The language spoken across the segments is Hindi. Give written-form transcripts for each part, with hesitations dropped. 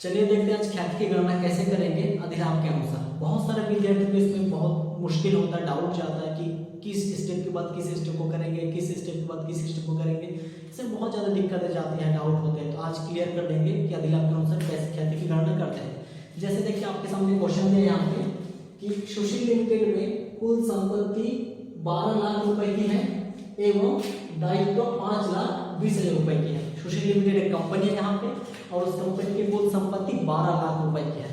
चलिए देखते हैं आज ख्याति की गणना कैसे करेंगे अधिलाभ के अनुसार। बहुत सारे विद्यार्थियों को इसमें बहुत मुश्किल होता है, डाउट जाता है कि किस स्टेप के बाद किस स्टेप को करेंगे, किस स्टेप के बाद किस स्टेप को करेंगे। इसमें बहुत ज़्यादा दिक्कतें जाती हैं, डाउट होते हैं। तो आज क्लियर कर देंगे कि अधिलाभ के अनुसार कैसे ख्याति की गणना करते हैं। जैसे देखिए आपके सामने क्वेश्चन है यहाँ पे कि सुशील लिमिटेड में कुल संपत्ति 12 लाख रुपए की है एवं दायित्व 5,20,000 रुपए की है। सुशील लिमिटेड एक कंपनी है यहाँ पे और उस कंपनी की कुल संपत्ति 12 लाख रुपए की है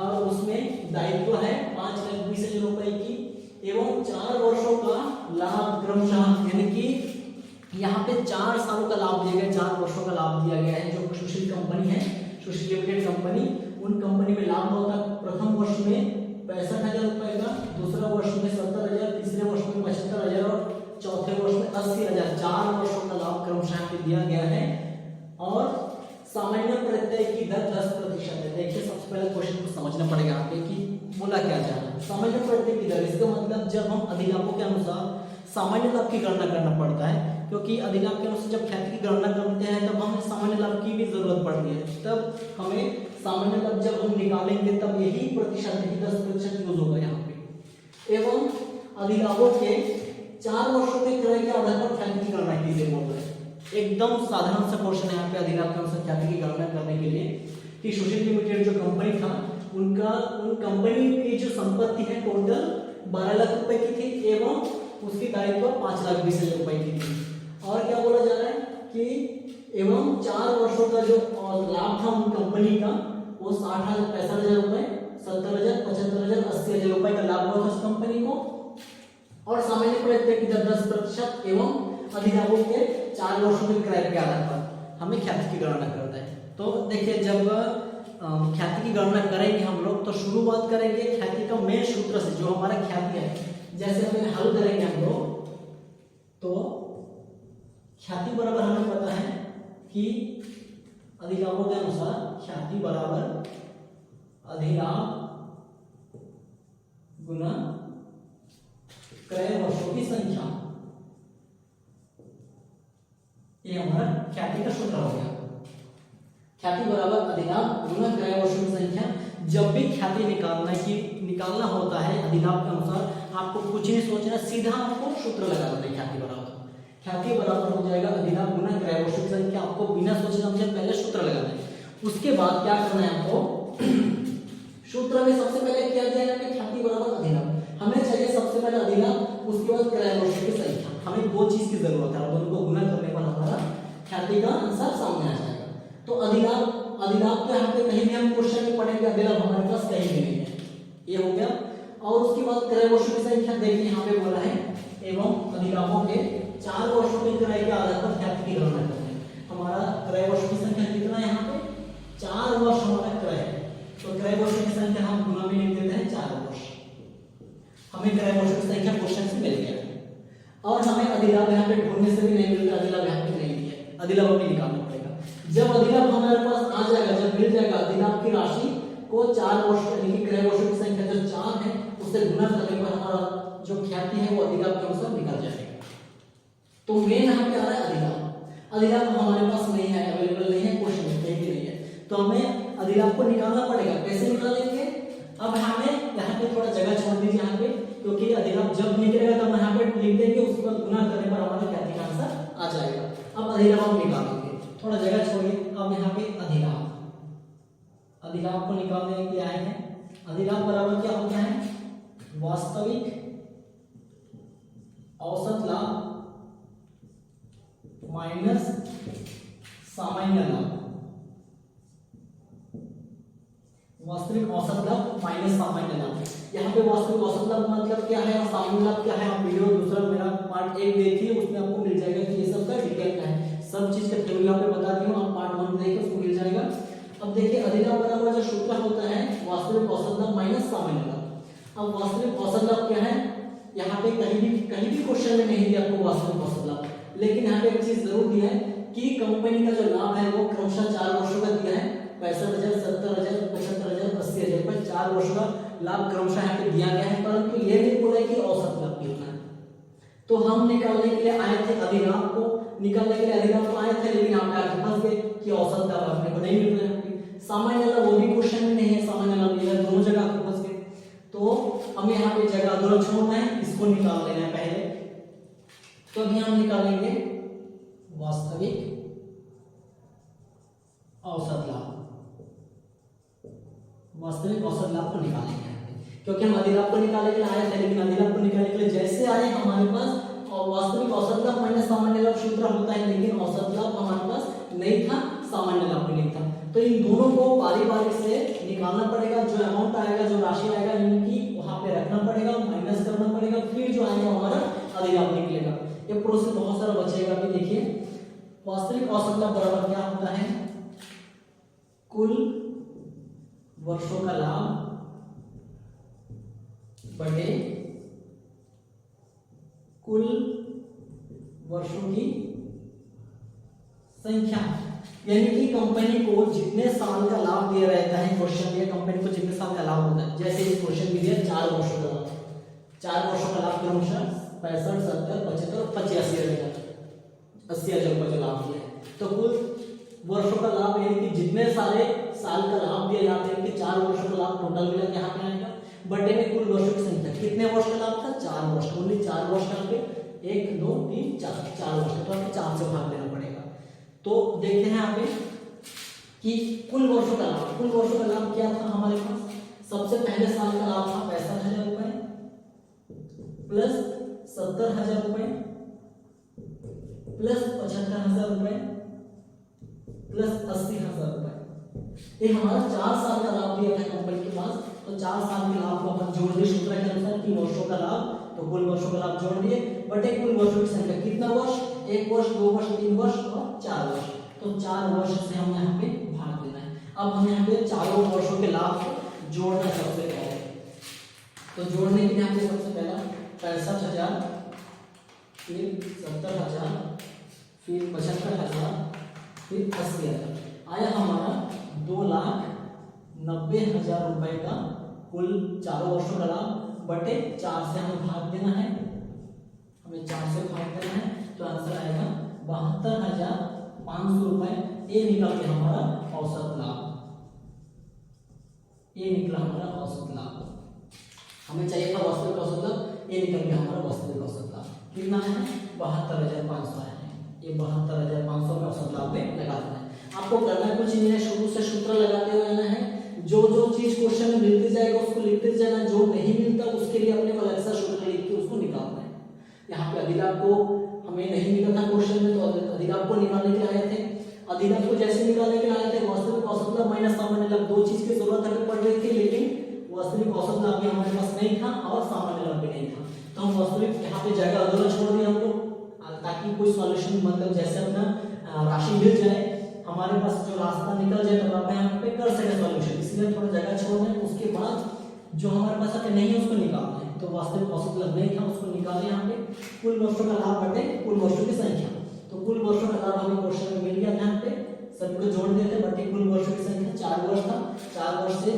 और उसमें दायित्व है 5,20,000 रुपए की एवं 4 वर्षों का लाभ क्रमशः, यानी कि यहाँ पे 4 सालों का लाभ दिया गया, 4 वर्षों का लाभ दिया गया है। जो सुशील कंपनी है, सुशील लिमिटेड कंपनी, उन कंपनी में लाभ होता है प्रथम वर्ष में 65,000 रुपए का, दूसरा वर्ष में 70,000, तीसरे वर्ष में 75,000 और चौथे वर्ष में 80,000। 4 वर्षों का लाभ क्रमशः दिया गया है और सामान्य प्रत्यय की दर 10% है। देखिए सबसे पहले क्वेश्चन को समझना पड़ेगा यहाँ पे कि बोला क्या जा रहा है। सामान्य प्रत्यय की दर, इसका मतलब जब हम अधिलाभों के अनुसार सामान्य लाभ की गणना करना पड़ता है, क्योंकि अधिलाभ के अनुसार जब ख्याति की गणना करते हैं तब हमें सामान्य लाभ की भी जरूरत पड़ती है। तब हमें सामान्य लाभ जब हम निकालेंगे तब यही प्रतिशत 10% यूज होगा यहाँ पे। एवं अधिलाभों के 4 वर्षों के क्रय के आधार पर ख्याति की गणना कीजिए बोल रहे हैं। एकदम साधारण सा क्वेश्चन है यहाँ पे अधिलाभ के अनुसार ख्याति की गणना करने के लिए कि सुशील लिमिटेड जो कंपनी था उन कंपनी की जो संपत्ति है टोटल 12 लाख रुपए की थी एवं उसकी दायित्व 5,20,000 रुपए की थी। और क्या बोला जा रहा है कि एवं 4 वर्षों का जो लाभ था उन कंपनी का वो 60,000, 65,000 रुपए, 70,000, 75,000, 80,000 रुपए का लाभ हुआ था उस कंपनी को और सामान्य प्रत्यय की दर 10% एवं अधिलाभों के 4 वर्षों के क्रय के आधार पर हमें ख्याति की गणना करना है। तो देखिए जब ख्याति की गणना करेंगे हम लोग तो शुरुआत करेंगे ख्याति का मेन सूत्र से, जो हमारा ख्याति है। जैसे हमें हल करेंगे हम लोग तो ख्याति बराबर हमें पता है कि अधिलाभों के अनुसार ख्याति बराबर अधिलाभ गुना क्रय वर्षों की संख्या, ये हमारा ख्याति का सूत्र हो गया। ख्याति बराबर अधिलाभ गुना क्रय वर्षों की संख्या। जब भी ख्याति निकालना होता है अधिलाभ के अनुसार आपको कुछ नहीं सोचना, सीधा आपको सूत्र लगा देना है। ख्याति बराबर हो जाएगा अधिलाभ गुना क्रय वर्षों की संख्या। आपको बिना सोचे समझे पहले सूत्र लगाना है। उसके बाद क्या करना है आपको, सूत्र में सबसे पहले क्या दिया है कि ख्याति बराबर अधिलाभ, हमें चाहिए सबसे पहले अधिलाभ, उसके बाद क्रय वर्षों की संख्या। हमें 2 चीज की जरूरत है और उनको गुना करने पर हमारा ख्याति का आंसर सामने आ जाएगा। तो अधिलाभ के यहाँ पे कहीं भी हम क्वेश्चन में पढ़ेंगे, अधिलाभ हमारे पास कहीं भी नहीं है, ये हो गया। और उसके बाद क्रय वर्षों की संख्या देखिए यहाँ पे बोला है एवं अधिलाभों के 4 वर्षों के क्रय के आधार पर ख्याति की गणना करते हैं। हमारा क्रय वर्षों की संख्या कितना है यहाँ पे 4 वर्ष हमारा क्रय है, तो क्रय वर्षों की संख्या हम गुना में लिख देते हैं 4 वर्ष। हमें क्रय वर्षों की संख्या क्वेश्चन से मिल गया और हमें अधिलाभ यहाँ पे ढूंढने से भी नहीं मिलता, अधिलाभ यहाँ पे नहीं दिया, अधिलाभ हमें निकालना पड़ेगा। जब अधिलाभ हमारे पास आ जाएगा, जब मिल जाएगा अधिलाभ की राशि को 4 वर्ष यानी कि क्रय वर्षों की संख्या जो 4 है उससे गुना करने पर हमारा जो ख्याति है वो अधिलाभ के अनुसार निकल जाएगा। तो मेन यहाँ पे आ रहा है अधिलाभ। अधिलाभ हमारे पास नहीं है, अवेलेबल नहीं है, क्वेश्चन में कहीं भी नहीं है, तो हमें अधिलाभ को निकालना पड़ेगा। कैसे निकालेंगे, अब हमें यहाँ पे थोड़ा जगह छोड़ दीजिए यहाँ पे, क्योंकि अधिलाभ जब निकलेगा तब यहाँ पे लिख देंगे, उसके बाद गुना करने पर हमारा ख्याति का आंसर आ जाएगा। अब अधिलाभ हम निकालेंगे, थोड़ा जगह छोड़िए। अब यहाँ पे अधिलाभ को निकालने के लिए आए हैं। अधिलाभ बराबर क्या होता है, वास्तविक औसत लाभ माइनस सामान्य लाभ। वास्तविक औसत लाभ माइनस सामान्य लाभ। यहाँ पे वास्तविक औसत लाभ मतलब क्या है और सामान्य लाभ क्या है, आप वीडियो दूसरा मेरा पार्ट 1 देखिए, उसमें आपको मिल जाएगा कि ये सब का डिटेल क्या है। सब चीज का थ्योरी पे बता दी हूँ, आप पार्ट 1 देखिए, उसको मिल जाएगा। अब देखिए अधिलाभ बराबर जो सूत्र होता है वास्तविक औसत लाभ माइनस सामान्य लाभ। अब वास्तविक औसत लाभ क्या है, यहाँ पे कहीं भी क्वेश्चन में नहीं दिया आपको वास्तविक औसत लाभ, लेकिन यहाँ पे एक चीज जरूर दिया है कि कंपनी का जो लाभ है वो क्रमशः 4 वर्षों का दिया है, 65,000, 70,000, 75,000, 80,000 रुपए 4 वर्षों का लाभ क्रमशः यहाँ पे दिया गया है, परंतु ये नहीं बोला कि औसत लाभ कितना है। तो हम निकालने के लिए आए थे अधिलाभ को, निकालने के लिए अधिलाभ को आए थे, लेकिन यहाँ पे आके फंस गए कि औसत लाभ अपने को नहीं मिल रहा है। सामान्य लाभ वो भी क्वेश्चन में नहीं है, सामान्य लाभ इधर दोनों जगह आपको फंस गए। तो हमें यहाँ पे जगह अधूरा छोड़ना है, इसको निकाल लेना है पहले। तो अभी हम निकालेंगे वास्तविक औसत लाभ, वास्तविक औसत लाभ को निकालेंगे क्योंकि हम अधिलाभ को निकालने के लिए आए थे, लेकिन अधिलाभ को निकालने के लिए जैसे आए हमारे पास और वास्तविक औसत लाभ माइनस सामान्य लाभ सूत्र होता है, लेकिन औसत लाभ हमारे पास नहीं था, सामान्य लाभ भी नहीं था। तो इन दोनों को बारी बारी से निकालना पड़ेगा, जो अमाउंट आएगा, जो राशि आएगा, इनकी वहां पे रखना पड़ेगा, माइनस करना पड़ेगा, फिर जो आएगा हमारा अधिलाभ निकलेगा। ये प्रोसेस बहुत सारा बचेगा। अभी देखिए वास्तविक औसत लाभ बराबर क्या होता है, कुल वर्षों का लाभ बटे कुल वर्षों की संख्या, यानी कि कंपनी को जितने साल का लाभ दिया रहता है, क्वेश्चन दिया कंपनी को जितने साल का लाभ होता है, जैसे इस क्वेश्चन में दिया 4 वर्षों का लाभ, 4 वर्षों का लाभ क्रमशः 65, 70, 75 और 85,000, 80,000 रुपये का लाभ दिया है। तो कुल वर्षों का लाभ यानी कि जितने सारे साल का लाभ दिया जाता है कि 4 वर्षों का लाभ टोटल मिला के यहाँ पे आएगा, बटे में कुल वर्षों की संख्या, कितने वर्ष का लाभ था, 4 वर्ष, ओनली 4 वर्ष का पे 1 2 3 4 वर्ष का, तो आपको 4 से भाग देना पड़ेगा। तो देखते हैं यहाँ पे कि कुल वर्षों का लाभ, कुल वर्षों का लाभ क्या था हमारे पास, सबसे पहले साल का लाभ था 65,000 रुपए प्लस 70,000 रुपए प्लस 75,000 रुपए प्लस 80,000 रुपए। ये हमारा 4 साल का लाभ दिया था कंपनी के पास, तो 4 साल के लाभ को अपन जोड़ दिए सूत्र के अनुसार कि वर्षों का लाभ, तो कुल वर्षों का लाभ जोड़ दिए बटे कुल वर्षों की संख्या, कितना वर्ष, 1 वर्ष 2 वर्ष 3 वर्ष और 4 वर्ष, तो 4 वर्ष से हम यहाँ पे भाग देना है। अब हम यहाँ पे चारों वर्षों के लाभ को जोड़ना सबसे पहले, तो जोड़ने के लिए यहाँ पे सबसे पहला 65,000 फिर 70,000 फिर 75,000 फिर 80,000, आया हमारा 2,90,000 रुपए का कुल चारों वर्षों का लाभ, बटे 4 से हमें भाग देना है, हमें 4 से भाग देना है, तो आंसर आएगा 72,500 रुपए। ये निकल के हमारा औसत लाभ, ये निकला हमारा औसत लाभ, हमें चाहिए था वास्तविक औसत लाभ, ये निकल के हमारा वास्तविक औसत लाभ कितना है, 72,500 है। ये 72,500 में औसत लाभ में लगा देना है। आपको करना कुछ नहीं है, शुरू से सूत्र लगाते हुए आना है, जो जो चीज क्वेश्चन में मिलती जाएगा उसको लिखते जाना, जो नहीं मिलता उसके लिए अपने को अलग सा सूत्र लिख के उसको निकालना है। यहाँ पे अधिलाभ को हमें नहीं मिला था क्वेश्चन में, तो अधिलाभ को निकालने के लिए आए थे, अधिलाभ को जैसे निकालने के लिए आए थे वास्तविक औसत लाभ माइनस सामान्य लाभ, दो चीज की जरूरत हमें पड़ रही थी, लेकिन वास्तविक औसत लाभ भी हमारे पास नहीं था और सामान्य लाभ भी नहीं था, तो हम वास्तविक यहाँ पे जगह अधूरा छोड़ दिया हम लोग, ताकि कोई सॉल्यूशन मतलब जैसे अपना राशि मिल जाए, हमारे पास जो रास्ता निकल जाए तो आप यहाँ पे कर सके सॉल्यूशन, इसलिए थोड़ा जगह छोड़ना है। उसके बाद जो हमारे पास अगर नहीं है उसको निकालना है, तो वास्तविक औसत लाभ नहीं था उसको निकाले यहाँ पे, कुल वर्षों का लाभ बटे कुल वर्षों की संख्या, तो कुल वर्षों का लाभ हमें क्वेश्चन में मिल गया था, यहाँ पे सभी को जोड़ देते बटे कुल वर्षों की संख्या, 4 वर्ष था, 4 वर्ष से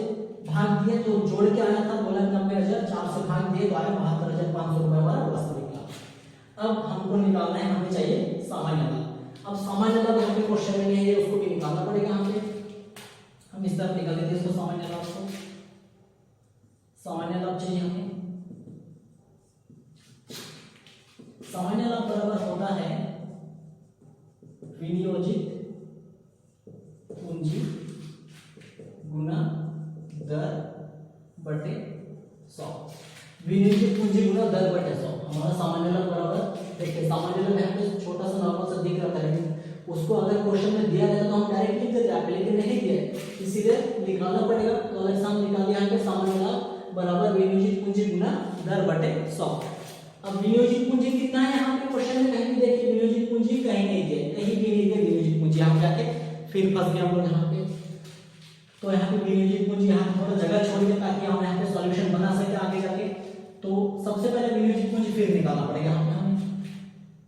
भाग दिए तो जोड़ के आया था 2,90,000, 4 से भाग दिए तो आया 72,500 रुपए हमारा वास्तविक लाभ। अब हमको निकालना है, हमें चाहिए सामान्य लाभ। अब सामान्य लाभ यहाँ पे क्वेश्चन में नहीं है, उसको भी निकालना पड़ेगा। यहाँ पे हम इस तरफ निकाल देते हैं इसको, सामान्य लाभ को, सामान्य लाभ चाहिए हमें। सामान्य लाभ बराबर होता है विनियोजित पूंजी गुना दर बटे 100, विनियोजित पूंजी गुना दर बटे 100 हमारा सामान्य लाभ बराबर। देखिए सामान्य लाभ यहाँ पे छोटा सा नॉर्मल सा दिख रहा था, लेकिन उसको अगर क्वेश्चन में दिया रहता तो हम डायरेक्ट लिख देते हैं, लेकिन नहीं दिया इसीलिए निकालना पड़ेगा, तो अलग से हम निकाल दिया है सामान्य लाभ बराबर विनियोजित पूंजी गुना दर बटे 100। अब विनियोजित पूंजी कितना है यहाँ पे क्वेश्चन में कहीं भी देखिए विनियोजित पूंजी कहीं नहीं दिया, कहीं भी नहीं दिया विनियोजित पूंजी, हम जाके फिर फंस गए हम लोग यहाँ पे। तो यहाँ पे विनियोजित पूंजी यहाँ थोड़ा जगह छोड़ के ताकि हम यहाँ पे सॉल्यूशन बना सके आगे जाके, तो सबसे पहले विनियोजित पूंजी फिर निकालना पड़ेगा यहाँ पे हमें,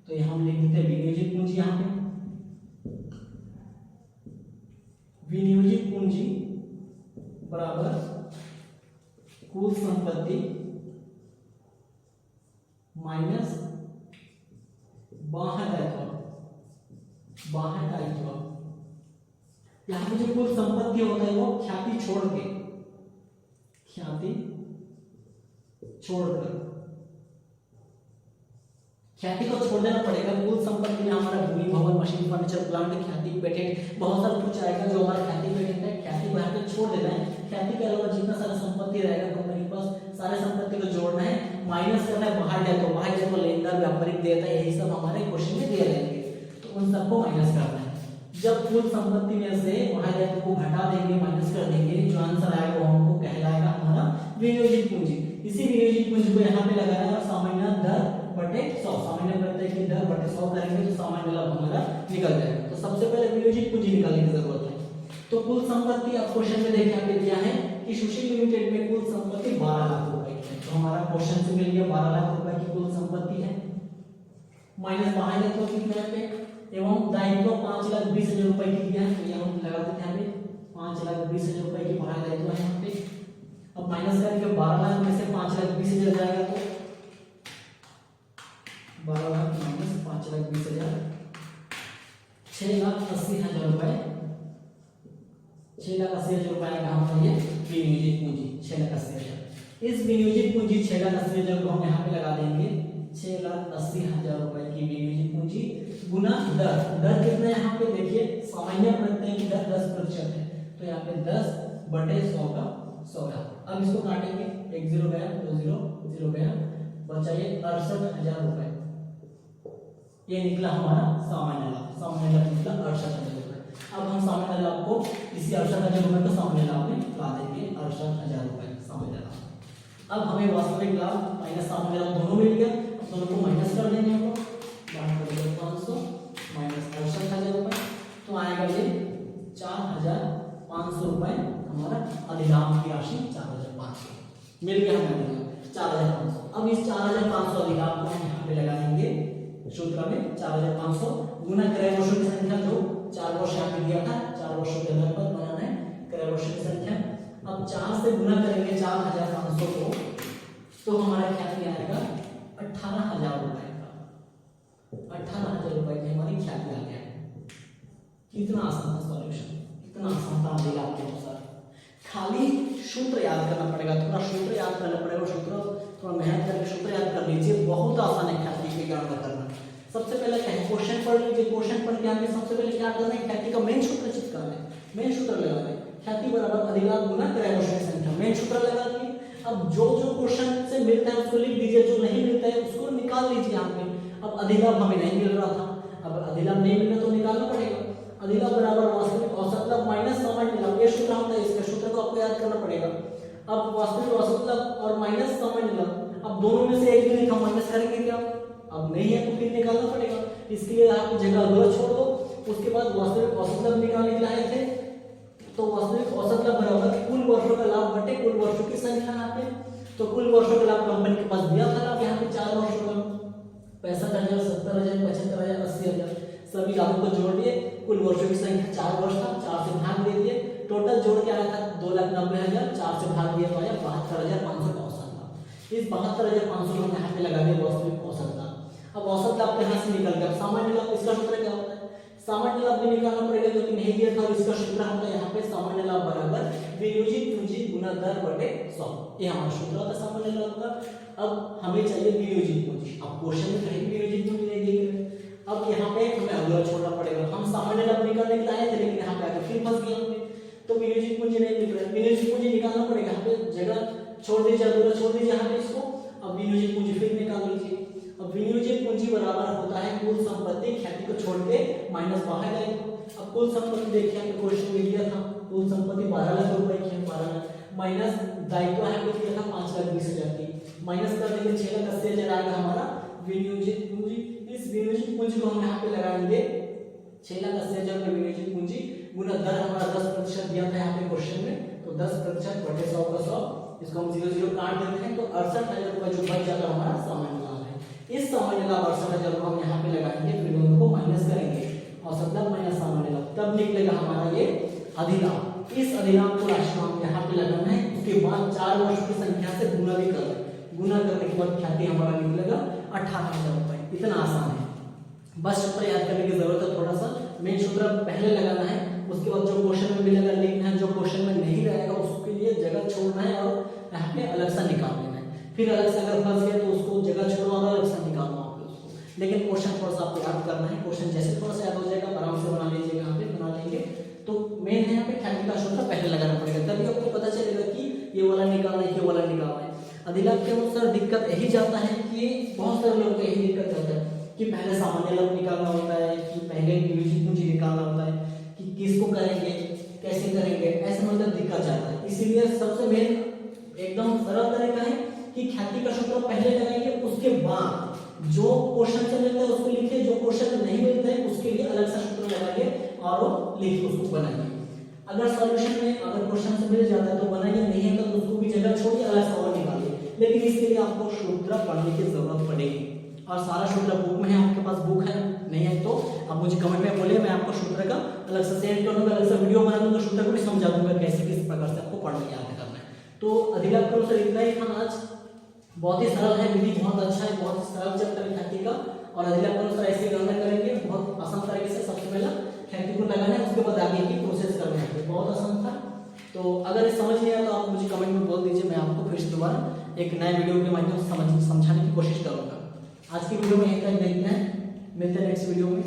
तो यहाँ हम लिख देते हैं विनियोजित पूंजी, यहाँ पे विनियोजित पूंजी बराबर कुल संपत्ति माइनस बाह्य दायित्व, बाह्य दायित्व यहाँ पे जो कुल संपत्ति होता है वो ख्याति छोड़कर ख्याति को छोड़ देना पड़ेगा। कुल संपत्ति में हमारा भूमि, भवन, मशीन, फर्नीचर, प्लांट, ख्याति, पेटेंट, बहुत सारा कुछ आएगा जो हमारा ख्याति पेटेंट है। ख्याति को यहाँ पे छोड़ देना है। ख्याति के अलावा जितना सारा संपत्ति रहेगा कंपनी के पास, सारे संपत्ति को जोड़ना है, माइनस करना है बाहर जाए तो बाहर जाए तो लेनदार, व्यापारिक, देयता, यही सब हमारे क्वेश्चन में दिए रहेंगे, तो उन सबको माइनस करना है। जब कुल संपत्ति में से बाहर जाए तो घटा देंगे, माइनस कर देंगे, जो आंसर आएगा वो हमको कहलाएगा हमारा विनियोजित पूंजी। इसी विनियोजित पूंजी को यहाँ पे लगाना है और सामान्य दर बटे 100, सामान्य प्रत्यय की दर बटे 100 करेंगे तो सामान्य लाभ हमारा निकल जाएगा। तो सबसे पहले विनियोजित पूंजी निकालने की जरूरत है। तो कुल संपत्ति अब क्वेश्चन में देखिए यहाँ पे दिया है कि सुशील लिमिटेड में कुल संपत्ति 12 लाख रुपए की है। तो हमारा क्वेश्चन से मिल गया 12 लाख रुपए की कुल संपत्ति है, माइनस बाहर जाए तो कितना है एवं दायित्व 5,20,000 रुपए की दिया है। तो यहाँ हम लगा देते हैं 5,20,000 रुपए की बाहर दायित्व है यहाँ पे। अब माइनस करके 12 लाख में से 5,20,000 जाएगा तो 12 लाख माइनस 5,20,000 6,80,000 रुपए, 6,80,000 रुपए का हमारा ये विनियोजित पूंजी 6,80,000। इस विनियोजित पूंजी 6,80,000 को हम यहाँ पे लगा देंगे 6,80,000 रुपए की विनियोजित पूंजी गुना दर। दर कितना है यहाँ पे देखिए, सामान्य प्रत्यय की दर 10% है, तो यहाँ पे 10 बटे 100 का 100 है। अब इसको काटेंगे, 1 0 गया, 2 0 0 गया, बचा ये 68,000 रुपए। ये निकला हमारा सामान्य लाभ, सामान्य लाभ निकला 68,000 रुपए। अब हम सामान्य लाभ को इसी 68,000 रुपए को सामान्य लाभ में ला देंगे, 68,000 रुपए सामान्य लाभ। अब हमें वास्तविक लाभ माइनस सामान्य लाभ दोनों मिल गया। अब दोनों को माइनस कर देंगे, हम 500 माइनस 68,000 रुपए, तो आएगा ये 4,500 रुपए हमारा अधिलाभ की राशि 4,500 मिल गया हमें 4,500। अब इस 4,500 अधिलाभ को हम यहाँ पे लगा देंगे सूत्र में 4,500 गुना क्रय वर्षों की संख्या जो 4 वर्ष यहाँ पे दिया था, 4 वर्षों के आधार पर बनाना है क्रय वर्षों की संख्या। अब 4 से गुना करेंगे 4,500 को, तो हमारा ख्याति आएगा 18,000 रुपए का, 18,000 रुपए की हमारी ख्याति आ गया। कितना आसान था सॉल्यूशन, कितना आसान था अधिलाभ के अनुसार। खाली सूत्र याद करना पड़ेगा, थोड़ा सूत्र याद करना पड़ेगा, सूत्र थोड़ा मेहनत करके सूत्र याद कर लीजिए, बहुत आसान है ख्याति की गणना करना। सबसे पहले क्या है, क्वेश्चन पढ़ लीजिए, क्वेश्चन पढ़ के आगे सबसे पहले क्या करना है, ख्याति का मेन सूत्र चित करना है, मेन सूत्र लगाना है, ख्याति बराबर अधिलाभ गुना क्रय वर्षों की संख्या, मेन सूत्र लगा दिए। अब जो जो क्वेश्चन से मिलता है उसको लिख दीजिए, जो नहीं मिलता है उसको निकाल लीजिए यहाँ पे। अब अधिलाभ हमें नहीं मिल रहा था, अब अधिलाभ नहीं मिला तो निकालना पड़ेगा। अधिलाभ बराबर वास्तविक औसत लाभ माइनस सामान्य लाभ, ये सूत्र होता है, इसका सूत्र को आपको याद करना पड़ेगा। अब वास्तविक औसत लाभ और माइनस सामान्य लाभ, अब दोनों में से एक भी लिखा, माइनस करेंगे क्या, अब नहीं है तो फिर निकालना पड़ेगा। इसके लिए आप जगह अधूरा छोड़ दो, उसके बाद वास्तविक औसत लाभ निकालने के लिए आए थे, तो वास्तविक औसत लाभ बराबर कुल वर्षों का लाभ बटे कुल वर्षों की संख्या यहाँ पे। तो कुल वर्षों का लाभ कंपनी के पास दिया था लाभ यहाँ पे 4 वर्षों का 65,000, 70,000, 75,000, 80,000, सभी लाभों को जोड़ दिए, कुल वर्षों की संख्या 4 वर्ष था, 4 से भाग दे दिए, टोटल जोड़ के आया था 2,90,000, 4 से भाग दिया तो आया 72,500 का औसत लाभ। इस 72,500 हम यहाँ पे लगा दिए वास्तविक औसत लाभ। अब औसत लाभ यहाँ से निकल गया, सामान्य लाभ इसका सूत्र क्या होता है, सामान्य लाभ भी निकालना पड़ेगा जो कि नहीं दिया था, इसका सूत्र होता है यहाँ पे सामान्य लाभ बराबर विनियोजित पूंजी गुना दर बटे 100, ये हमारा सूत्र होता है सामान्य लाभ का। अब हमें चाहिए विनियोजित पूंजी, अब क्वेश्चन में कहीं विनियोजित पूंजी नहीं दी गई, अब यहाँ पे हमें अगला छोड़ना पड़ेगा। हम सामान्य लाभ निकालने के लिए आए थे लेकिन यहाँ पे आके फिर फंस गए हमने, तो विनियोजित पूंजी नहीं निकल रहा, विनियोजित पूंजी निकालना पड़ेगा। यहाँ पे जगह छोड़ दीजिए, अधूरा छोड़ दीजिए यहाँ पे इसको, अब विनियोजित पूंजी फिर निकाल लीजिए। अब विनियोजित पूंजी बराबर होता है कुल संपत्ति ख्याति को छोड़ के माइनस बाहर जाएगा। अब कुल संपत्ति देखिए हमने क्वेश्चन में दिया था, कुल संपत्ति 12 लाख रुपए की है, 12 लाख माइनस दायित्व है को दिया था 5,20,000 की, माइनस कर देंगे 6,80,000 आएगा हमारा विनियोजित पूंजी। इस विनियोजित पूंजी को हम यहाँ पे लगाएंगे 6,80,000 का विनियोजित पूंजी गुना दर हमारा 10% दिया था यहाँ पे क्वेश्चन में, तो 10% बटे 100 का 100, इसको हम 0 0 काट देते हैं तो 68,000 रुपए जो बच जाता हमारा सामान्य लाभ है। इस सामान्य लाभ 68,000 को हम यहाँ पे लगाएंगे, फिर दोनों को माइनस करेंगे, औसत लाभ माइनस सामान्य लाभ, तब निकलेगा हमारा ये अधिलाभ। इस अधिलाभ को राशि हम यहाँ पे लगाना है, उसके बाद 4 वर्षों की संख्या से गुना भी करना है, गुना करने के बाद ख्याति हमारा निकलेगा 18,000 रुपए। इतना आसान है, बस सूत्र याद करने की जरूरत है, थोड़ा सा मेन सूत्र पहले लगाना है उसके बाद जो क्वेश्चन में मिलेगा लिखना है, जो क्वेश्चन में नहीं रहेगा उसके लिए जगह छोड़ना है और यहाँ पे अलग सा निकाल लेना है। फिर अलग से अगर फंस गया तो उसको जगह छोड़ना और अलग सा निकालना होगा उसको। लेकिन क्वेश्चन थोड़ा सा आपको याद करना है, क्वेश्चन जैसे थोड़ा सा याद हो जाएगा आराम से बना लीजिएगा, यहाँ पे बना लेंगे। तो मेन है यहाँ पे ख्याति का सूत्र पहले लगाना पड़ेगा, तभी आपको पता चलेगा कि ये वाला निकालना है, ये वाला निकालना है। अधिलाभ के अनुसार दिक्कत यही जाता है कि बहुत सारे लोगों को यही दिक्कत जाता है कि पहले सामान्य लाभ निकालना होता है, कि पहले नियोजित पूंजी निकालना होता है, कि किसको करेंगे कैसे करेंगे, ऐसे मतलब दिक्कत जाता है। इसीलिए सबसे मेन एकदम सरल तरीका है कि ख्याति का सूत्र पहले लगाएंगे, उसके बाद जो क्वेश्चन से मिलता है उसको लिखिए, जो क्वेश्चन नहीं मिलता है उसके लिए अलग सा सूत्र लगाइए और वो लिखिए, उसको बनाइए। अगर सॉल्यूशन में अगर क्वेश्चन से मिल जाता है तो बनाइए, नहीं है तो उसको भी जगह छोड़िए, अलग सा और निकालिए। लेकिन इसके लिए आपको सूत्र पढ़ने की जरूरत पड़ेगी और सारा सूत्र बुक में है, आपके पास बुक है, नहीं है तो आप मुझे कमेंट में बोलिए, मैं आपको सूत्र का अलग से सेंड कर दूंगा, अलग से वीडियो बना दूंगा, सूत्र को भी समझा दूंगा कैसे किस प्रकार से आपको पढ़ना याद करना है। तो अधिलाभ के अनुसार इतना ही था आज, बहुत ही सरल है, विधि बहुत अच्छा है, बहुत ही सरल चैप्टर है ख्याति का। और अधिलाभ के अनुसार ऐसे गणना करेंगे बहुत आसान तरीके से। सबसे पहले ख्याति को लगाना है, उसके बाद आगे की प्रोसेस करना है, बहुत आसान था। तो अगर ये समझ नहीं आया तो आप मुझे कमेंट में बोल दीजिए, मैं आपको फिर से दोबारा एक नए वीडियो के माध्यम से समझाने की कोशिश करूंगा। आज की वीडियो में यहीं तक देखते हैं, मिलते हैं नेक्स्ट वीडियो में।